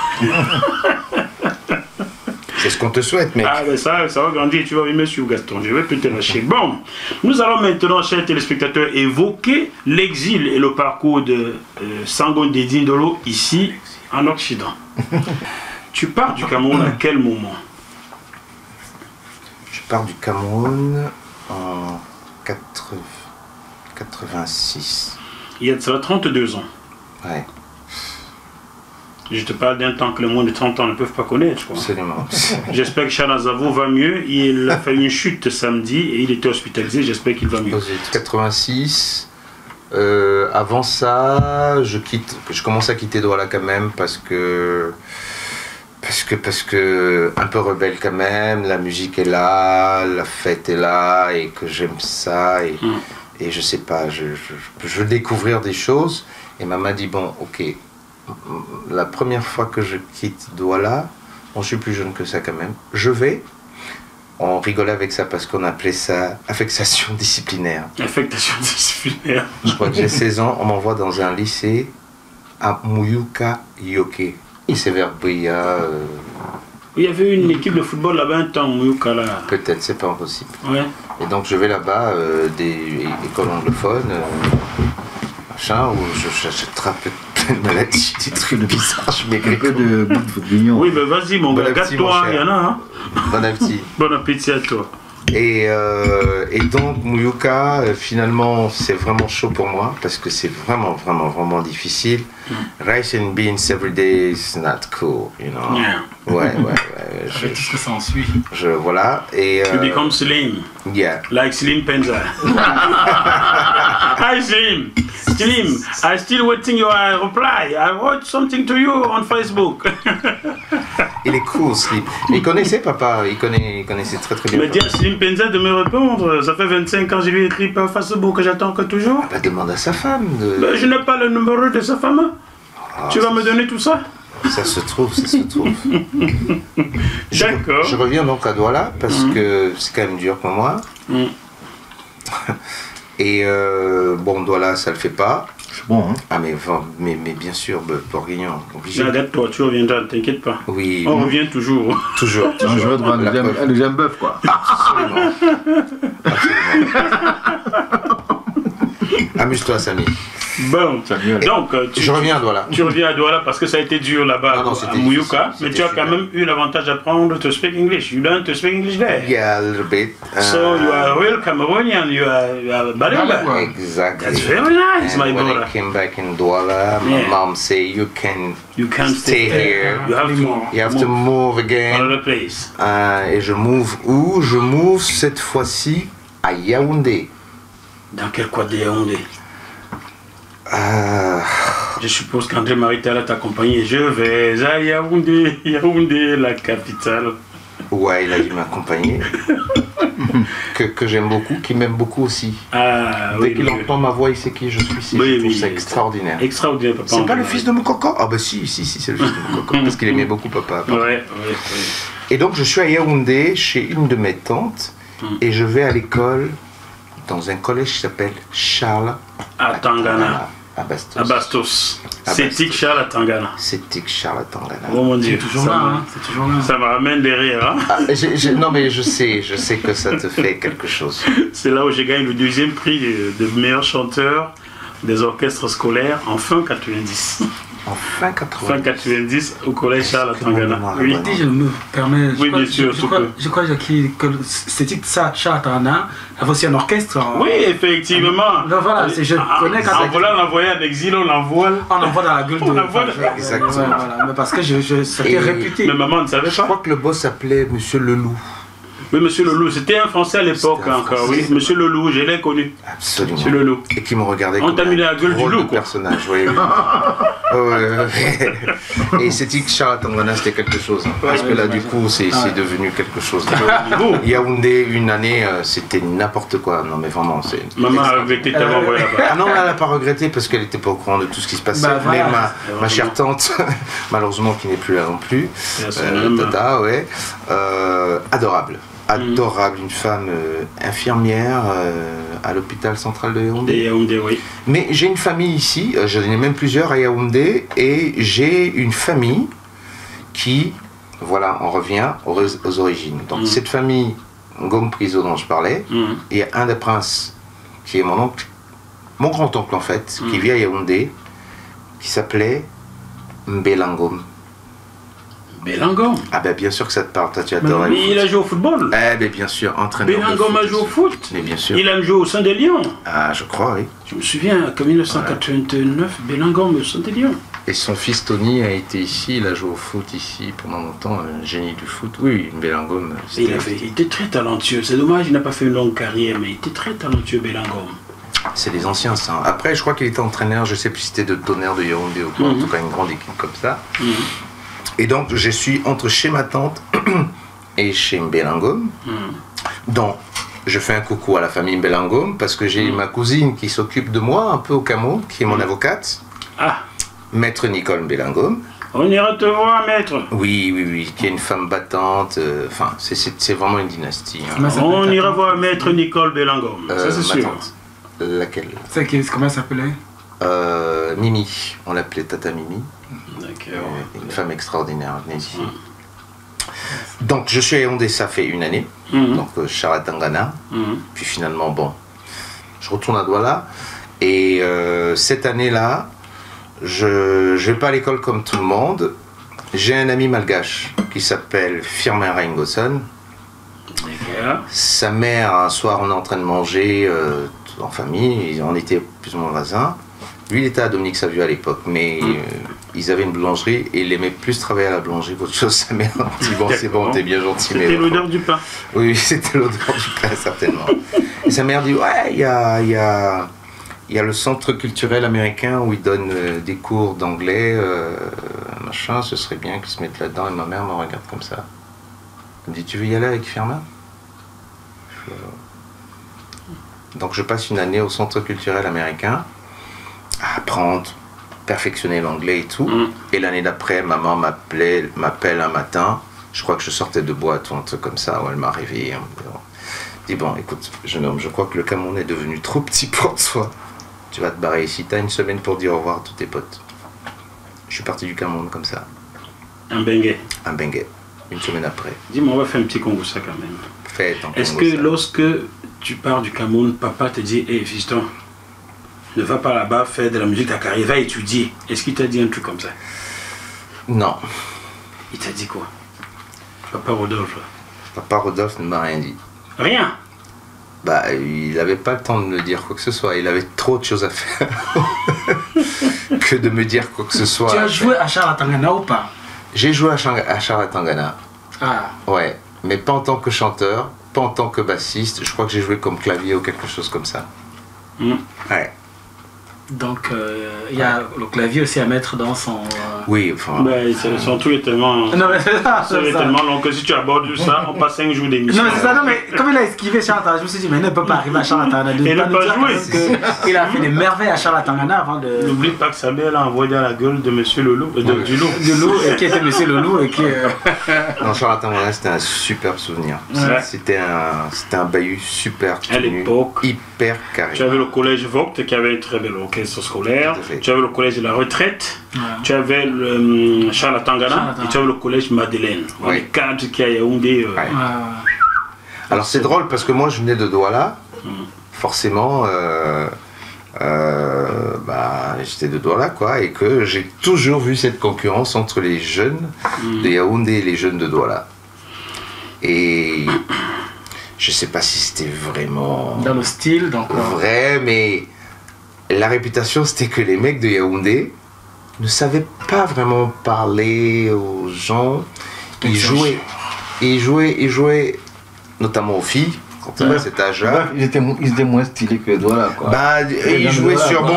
C'est ce qu'on te souhaite, mec. Ah ben ça va grandir et tu vas me suivre Gaston, je vais plus te lâcher. Bon, nous allons maintenant, chers téléspectateurs, évoquer l'exil et le parcours de Sango Ndédi Ndolo ici en Occident. Tu pars du Cameroun à quel moment? Je pars du Cameroun en 86. Il y a de cela 32 ans. Ouais, Je te parle d'un temps que les moins de 30 ans ne peuvent pas connaître, je crois. absolument. J'espère que Chanazavo va mieux. Il a fait une chute samedi et il était hospitalisé. J'espère qu'il va mieux. 86, Avant ça, je commence à quitter Douala quand même parce que un peu rebelle quand même, la musique est là, la fête est là et que j'aime ça et je sais pas, je veux découvrir des choses et maman dit bon ok, la première fois que je quitte Douala, je suis plus jeune que ça quand même, on rigolait avec ça parce qu'on appelait ça affectation disciplinaire. Affectation disciplinaire. Je crois que j'ai 16 ans, on m'envoie dans un lycée à Muyuka Yoke. Et c'est vers Bria. Il y avait une équipe de football là-bas un temps, Muyuka là. Peut-être, c'est pas impossible. Ouais. Et donc je vais là-bas, des écoles anglophones, machin, où j'attrape plein de maladies, des trucs bizarres, je maigris. Un peu de bourguignon. Oui, mais vas-y mon gars, gâte-toi, il y en a, hein. Bon appétit. Bon appétit à toi. Et donc Muyuka, finalement, c'est vraiment chaud pour moi parce que c'est vraiment, vraiment, vraiment difficile. Rice and beans every day is not cool, you know. Yeah. Ouais. Avec tout ce que ça en suit. Voilà. Et, You become slim. Yeah. Like Slim Penza. Hi Slim. Slim, I'm still waiting your reply. I wrote something to you on Facebook. Il est cool, Slim. Il connaissait papa, il connaissait très très bien. Mais dis à Slim Penza de me répondre. Ça fait 25 ans que je lui ai écrit par Facebook que j'attends que toujours. Ah bah demande à sa femme. Ben, je n'ai pas le numéro de sa femme. Tu vas me donner tout ça? Ça se trouve. D'accord. Je reviens donc à Douala parce que c'est quand même dur pour moi. Et bon, Douala, ça le fait pas. C'est bon, hein. Ah mais bien sûr, Bourguignon, obligé. Regarde-toi, tu reviendras, t'inquiète pas. Oui. On revient toujours. Toujours. On jouait devant un deuxième bœuf, quoi. Absolument. Amuse-toi, Samy. Bon, donc Je reviens à Douala. Tu reviens à Douala parce que ça a été dur là-bas Non, à c'était Muyuka, difficile, mais tu as quand même eu l'avantage d'apprendre to speak English. You learn to speak English there. Yeah, a little bit. So you are a real Cameroonian, you are Balinga. Exactly. That's very nice, And my when brother. I came back in Douala, my Yeah. mom said, you can't stay here. You have You have to move again. another place. Et je move où? Je move cette fois-ci à Yaoundé. Dans quel coin de Yaoundé? Je suppose qu'André Marital t'a accompagné. Je vais à Yaoundé, Yaoundé, la capitale. Ouais, il a dû m'accompagner. que j'aime beaucoup, qui m'aime beaucoup aussi. Ah, Dès oui, qu'il oui. entend ma voix, il sait qui je suis. C'est extraordinaire. Extraordinaire, papa. C'est pas le fils de mon coco? Ah bah si, c'est le fils de mon coco. Parce qu'il aimait beaucoup papa. Ouais. Et donc je suis à Yaoundé, chez une de mes tantes, et je vais à l'école, dans un collège qui s'appelle Charles À Tangana. à Bastos. À Bastos. À C'est Bastos. Tic Charles à Tangana. C'est Tic Charles à Tangana. Oh mon Dieu. C'est toujours là, hein. C'est toujours là. Ça me ramène derrière. Hein. Ah, non mais je sais que ça te fait quelque chose. C'est là où j'ai gagné le deuxième prix de meilleur chanteur des orchestres scolaires en fin 90. En fin 80. Fin 90 au collège Charles à Tangana. Oui. Oui. Si je me permets, Oui, bien sûr, je crois que c'est ça, Chartana, avait aussi un orchestre. Oui, effectivement. Donc voilà, je connais quand En voulant l'envoyer en exil, on l'envoie. on envoie dans la gueule de. On envoie Exactement. Voilà, mais parce que c'était Et- réputé. Mais maman ne savait Je pas. crois que le boss s'appelait Monsieur Leloup. Oui, Monsieur Leloup, c'était un Français à l'époque C'était un encore, Français. oui. Monsieur Leloup, je l'ai connu. Absolument. Monsieur Leloup. Et qui me regardait On comme t'a mis un la gueule du drôle loup, de quoi. personnage, oui. Ouais. Et c'est dit que Charles à Tangana c'était quelque chose. Hein, parce que là du coup c'est devenu quelque chose. Yaoundé une année c'était n'importe quoi. Non mais vraiment c'est. Maman a regretté de t'avoir envoyé là-bas. Ah non, elle n'a pas regretté parce qu'elle n'était pas au courant de tout ce qui se passait. Bah, voilà. Mais ma chère tante, malheureusement qui n'est plus là non plus, à son âme. Tata, ouais, adorable. Adorable, une femme infirmière à l'hôpital central de Yaoundé. Des Yaoundé, oui. Mais j'ai une famille ici, j'en ai même plusieurs à Yaoundé, et j'ai une famille qui, voilà, on revient aux origines. Donc cette famille Ngom Priso dont je parlais, il y a un des princes qui est mon oncle, mon grand-oncle en fait, qui vit à Yaoundé, qui s'appelait Mbelangom. Belangom. Ah ben bien sûr que ça te parle, toi tu adorais le Mais il a foot. joué au football. Eh ben bien sûr, entraîneur de Belangom a foot joué au aussi. foot. Mais bien sûr. Il a joué au sein des Lions. Ah je crois, oui. Je me souviens qu'en 1989, Belangom au sein des Lions. Et son fils Tony a été ici, il a joué au foot ici pendant longtemps, un génie du foot. Oui, Belangom. Il était très talentueux. C'est dommage, il n'a pas fait une longue carrière, mais il était très talentueux, Belangom. C'est les anciens, ça. Après, je crois qu'il était entraîneur, je sais plus si c'était de Tonnerre de Yaoundé ou quoi, en tout cas une grande équipe comme ça. Et donc, je suis entre chez ma tante et chez Mbelangom. Donc, je fais un coucou à la famille Mbelangom parce que j'ai ma cousine qui s'occupe de moi un peu au Cameroun, qui est mon avocate. Ah. Maître Nicole Mbelangom. On ira te voir, maître. Oui, qui est une femme battante. Enfin, c'est vraiment une dynastie. Hein. On ira voir maître Nicole Belangom. Ça, c'est sûr. Tante. Laquelle? Comment elle s'appelait? Mimi. On l'appelait Tata Mimi. D'accord. Une femme extraordinaire. Venez ici. Donc, je suis à Yaoundé, ça fait une année. Donc, Charatangana. Puis finalement, bon, je retourne à Douala. Et cette année-là, je vais pas à l'école comme tout le monde. J'ai un ami malgache qui s'appelle Firmin Raingoson. Sa mère, un soir, on est en train de manger en famille. On était plus ou moins voisins. Lui, il était à Dominique Savio à l'époque, mais ils avaient une boulangerie et il aimait plus travailler à la boulangerie qu'autre chose. Sa mère dit bon, c'est bon, t'es bien gentil. C'était l'odeur du pain. Oui, c'était l'odeur du pain, certainement. Et sa mère dit ouais, il y a le centre culturel américain où ils donnent des cours d'anglais, machin, ce serait bien qu'ils se mettent là-dedans. Et ma mère me regarde comme ça. Elle me dit, tu veux y aller avec Firmin? Donc je passe une année au centre culturel américain à apprendre, perfectionner l'anglais et tout. Et l'année d'après, maman m'appelle un matin. Je crois que je sortais de boîte ou un truc comme ça, où elle m'a réveillé. Elle me dit, bon, écoute, jeune homme, je crois que le Cameroun est devenu trop petit pour toi. Tu vas te barrer ici, t'as une semaine pour dire au revoir à tous tes potes. Je suis parti du Cameroun comme ça. Un bengue. Un bengue, une semaine après. Dis-moi, on va faire un petit Congo ça quand même. Faites un Est-ce Congo que ça. lorsque tu pars du Cameroun, papa te dit, hé fiston, ne va pas là-bas faire de la musique, ta carrière, va étudier. Est-ce qu'il t'a dit un truc comme ça? Non. Il t'a dit quoi? Papa Rodolphe. Papa Rodolphe ne m'a rien dit. Rien. Bah, il n'avait pas le temps de me dire quoi que ce soit. Il avait trop de choses à faire que de me dire quoi que ce soit. Tu as joué à Charatangana ou pas? J'ai joué à Charatangana. Ah. Ouais, mais pas en tant que chanteur, pas en tant que bassiste. Je crois que j'ai joué comme clavier ou quelque chose comme ça. Ouais. Donc, il y a le clavier aussi à mettre dans son... Oui, enfin... Ben, son truc est tellement... Non, mais c'est ça, c'est tellement long que si tu abordes ça, on passe 5 jours d'émission. Non, mais c'est ça, non, mais comme il a esquivé Charlatangana, je me suis dit, mais il ne peut pas arriver à Charlatangana. Il n'a pas joué. Il a fait des merveilles à Charlatangana avant de... N'oublie pas que sa mère l'a envoyé dans la gueule de Monsieur Loulou, du loup. Du loup, et qui était Monsieur Loulou, et qui... Non, Charatangana, c'était un super souvenir. Ouais. C'était un bahut super À l'époque, hyper carré. tu avais le collège Vogt qui avait un très bel orchestre scolaire. Tu avais le collège de la retraite. Tu avais le Charatangana et tu avais le collège Madeleine. Les cadres qui a Yaoundé. Alors c'est drôle parce que moi je venais de Douala. Forcément, j'étais de Douala quoi, et que j'ai toujours vu cette concurrence entre les jeunes de Yaoundé et les jeunes de Douala. Et je sais pas si c'était vraiment dans le style, donc vrai, mais la réputation c'était que les mecs de Yaoundé ne savaient pas vraiment parler aux gens. Ils jouaient notamment aux filles. Quand on a cet âge-là. Ils étaient moins stylés que Douala, quoi. Bah, ils jouaient sur bon.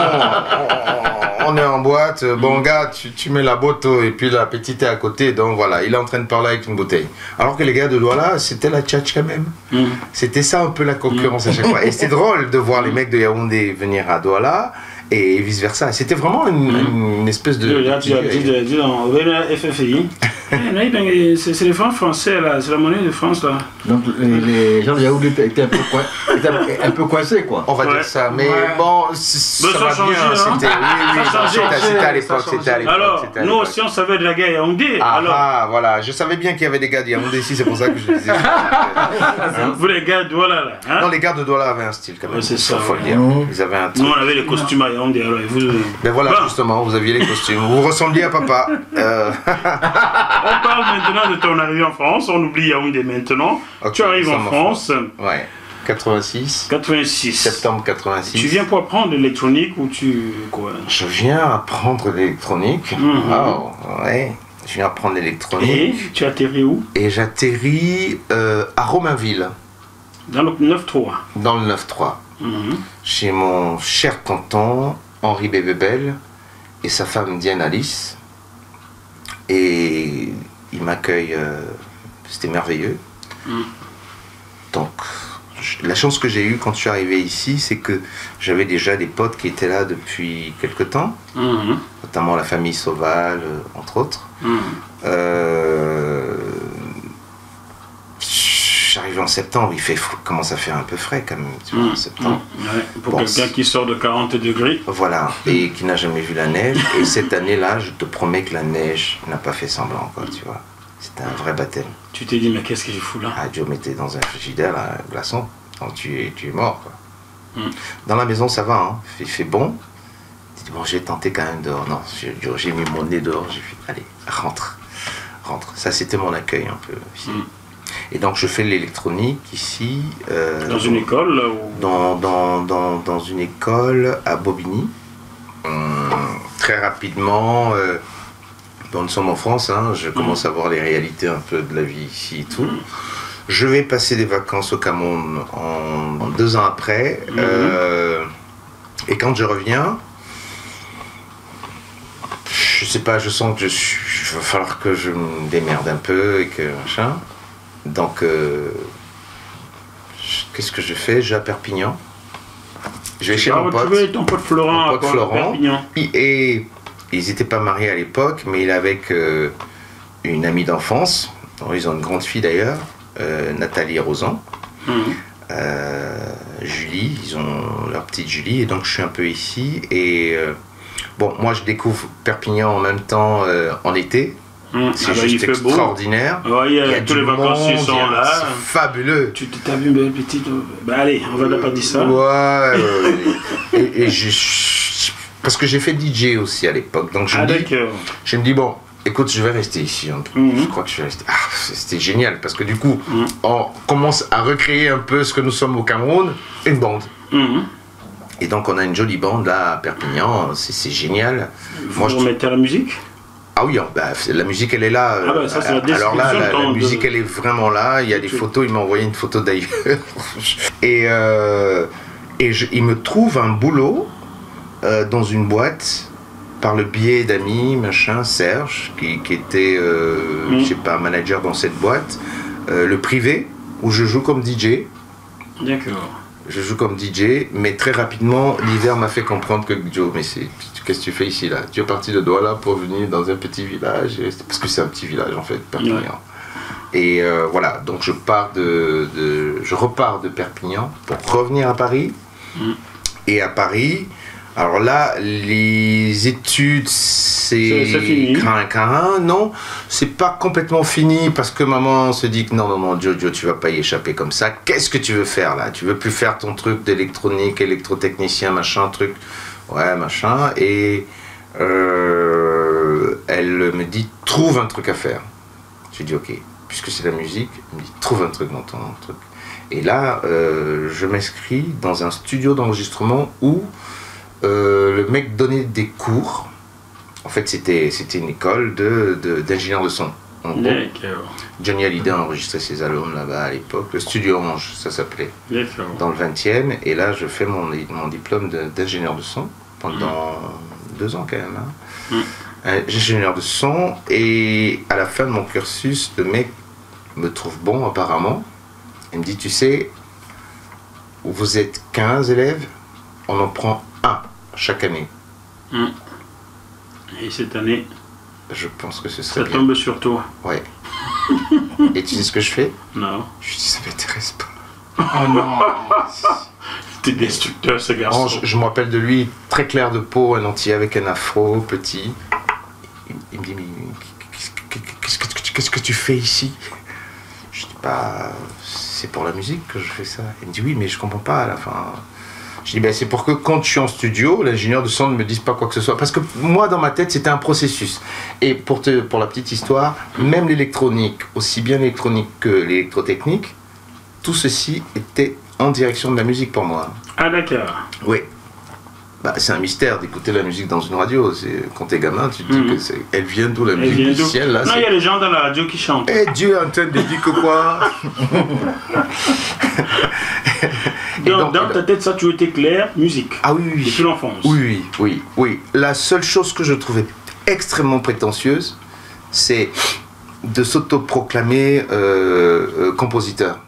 On est en boîte, bon gars, tu mets la boto et puis la petite est à côté, donc voilà, il est en train de parler avec une bouteille. Alors que les gars de Douala, c'était la tchatch quand même. C'était ça un peu la concurrence à chaque fois. Et c'était drôle de voir les mecs de Yaoundé venir à Douala et vice versa. C'était vraiment une espèce de. Dis donc, FFI. C'est les francs français là, c'est la monnaie de France là. Donc les gens de Yaoundé étaient un peu coincés, quoi. On va dire ça, mais bon, ça va bien. C'était à l'époque. Alors, nous aussi on savait de la guerre Yaoundé. Ah, voilà, je savais bien qu'il y avait des gars de Yaoundé ici, c'est pour ça que je disais. Vous les gars de Douala là, hein? Non, les gars de Douala avaient un style quand même. C'est ça, faut le dire. Ils avaient un truc. Nous on avait les costumes à Yaoundé, alors vous. Ben voilà, justement, vous aviez les costumes. Vous ressembliez à papa. On parle maintenant de ton arrivée en France, on oublie Yaoundé maintenant. Okay, tu arrives en France. Ouais. 86. 86. Septembre 86. Tu viens pour apprendre l'électronique ou tu quoi? Je viens apprendre l'électronique. Wow, ouais. Je viens apprendre l'électronique. Et tu atterris où? Et j'atterris à Romainville. Dans le 9-3. Dans le 9-3. chez mon cher tonton Henri Bébébel et sa femme Diane Alice. Et il m'accueille, c'était merveilleux. Donc, la chance que j'ai eue quand je suis arrivé ici, c'est que j'avais déjà des potes qui étaient là depuis quelque temps, notamment la famille Sauval, entre autres. J'arrive en septembre, commence à faire un peu frais quand même, tu vois, en septembre. Ouais, pour quelqu'un qui sort de 40 degrés. Voilà, et qui n'a jamais vu la neige. Et cette année-là, je te promets que la neige n'a pas fait semblant, quoi, tu vois. C'était un vrai baptême. Tu t'es dit, mais qu'est-ce que je fous là? Ah, Dieu mettait dans un frigidaire un glaçon, donc tu es mort, quoi. Dans la maison, ça va, hein. Il fait bon. Tu dis, bon, j'ai tenté quand même dehors. Non, j'ai mis mon nez dehors, j'ai fait, allez, rentre. Ça, c'était mon accueil un peu. Et donc je fais l'électronique ici. Dans une école là, ou... dans une école à Bobigny. Très rapidement, nous sommes en France, hein, je commence à voir les réalités un peu de la vie ici et tout. Je vais passer des vacances au Cameroun en 2 ans après. Et quand je reviens, je sais pas, je sens que il va falloir que je me démerde un peu et que machin. Donc, qu'est-ce que je fais? Je vais à Perpignan. Je vais chez mon pote. Ton pote Florent. Mon pote Florent. Perpignan. Et ils n'étaient pas mariés à l'époque, mais il est avec une amie d'enfance. Ils ont une grande fille d'ailleurs, Nathalie et Rosan. Julie, ils ont leur petite Julie. Et donc, je suis un peu ici. Et bon, moi, je découvre Perpignan en même temps en été. C'est juste extraordinaire. Il y a tous les vacanciers sont là. C'est fabuleux. Tu t'as vu, belle petite. Ben allez, on va pas dire ça. Ouais. et parce que j'ai fait DJ aussi à l'époque. Donc je me dis, bon, écoute, je vais rester ici un peu. Je crois que je vais rester. Ah, c'était génial parce que du coup, on commence à recréer un peu ce que nous sommes au Cameroun, une bande. Et donc on a une jolie bande là à Perpignan, c'est génial. Vous remettez à la musique? Ah oui, la musique elle est là. Ça, c'est la alors là, la musique elle est vraiment là. Il y a des photos, il m'a envoyé une photo d'ailleurs. Et il me trouve un boulot dans une boîte par le biais d'amis, machin, Serge, qui était, je sais pas, manager dans cette boîte. Le privé, où je joue comme DJ. D'accord. Je joue comme DJ, mais très rapidement, l'hiver m'a fait comprendre que Joe, mais qu'est-ce que tu fais ici là? Tu es parti de Douala pour venir dans un petit village, parce que c'est un petit village en fait, Perpignan. Ouais. Et voilà, donc je repars de Perpignan pour revenir à Paris. Et à Paris, alors là, les études, c'est fini. Non, c'est pas complètement fini parce que maman se dit que non, Jojo, tu vas pas y échapper comme ça. Qu'est-ce que tu veux faire là? Tu veux plus faire ton truc d'électronique, électrotechnicien, machin, truc. Ouais, machin. Et elle me dit, trouve un truc à faire. Je dis, ok, puisque c'est la musique, elle me dit, trouve un truc dans ton truc. Et là, je m'inscris dans un studio d'enregistrement où le mec donnait des cours. En fait, c'était une école d'ingénieur de son. Johnny Hallyday a enregistré ses albums là-bas à l'époque. Le Studio Orange, ça s'appelait. Dans le 20e. Et là, je fais mon diplôme d'ingénieur de son pendant 2 ans quand même. Ingénieur de son. Et à la fin de mon cursus, le mec me trouve bon apparemment. Il me dit, tu sais, vous êtes 15 élèves, on en prend 1 chaque année. Et cette année, je pense que ce serait ça tombe sur toi. Ouais. Et tu sais ce que je fais? Non. Je dis, ça m'intéresse pas. Oh non. T'es destructeur ce garçon. Je me rappelle de lui, très clair de peau, un entier avec un afro, petit. Il me dit, mais qu'est-ce que tu fais ici? Je dis, bah, c'est pour la musique que je fais ça. Il me dit, oui, mais je comprends pas à la fin. Je dis, ben, c'est pour que quand je suis en studio, l'ingénieur de son ne me dise pas quoi que ce soit. Parce que moi, dans ma tête, c'était un processus. Et pour la petite histoire, même l'électronique, aussi bien l'électronique que l'électrotechnique, tout ceci était en direction de la musique pour moi. Ah d'accord. Oui. Bah, c'est un mystère d'écouter la musique dans une radio. Quand t'es gamin, tu te dis que elle vient d'où la musique du ciel là. Non, il y a les gens dans la radio qui chantent. Eh, Dieu est en train de dire que quoi. Dans ta tête, ça, tu étais clair, musique. Ah oui, oui. Depuis l'enfance. Oui. La seule chose que je trouvais extrêmement prétentieuse, c'est de s'autoproclamer compositeur.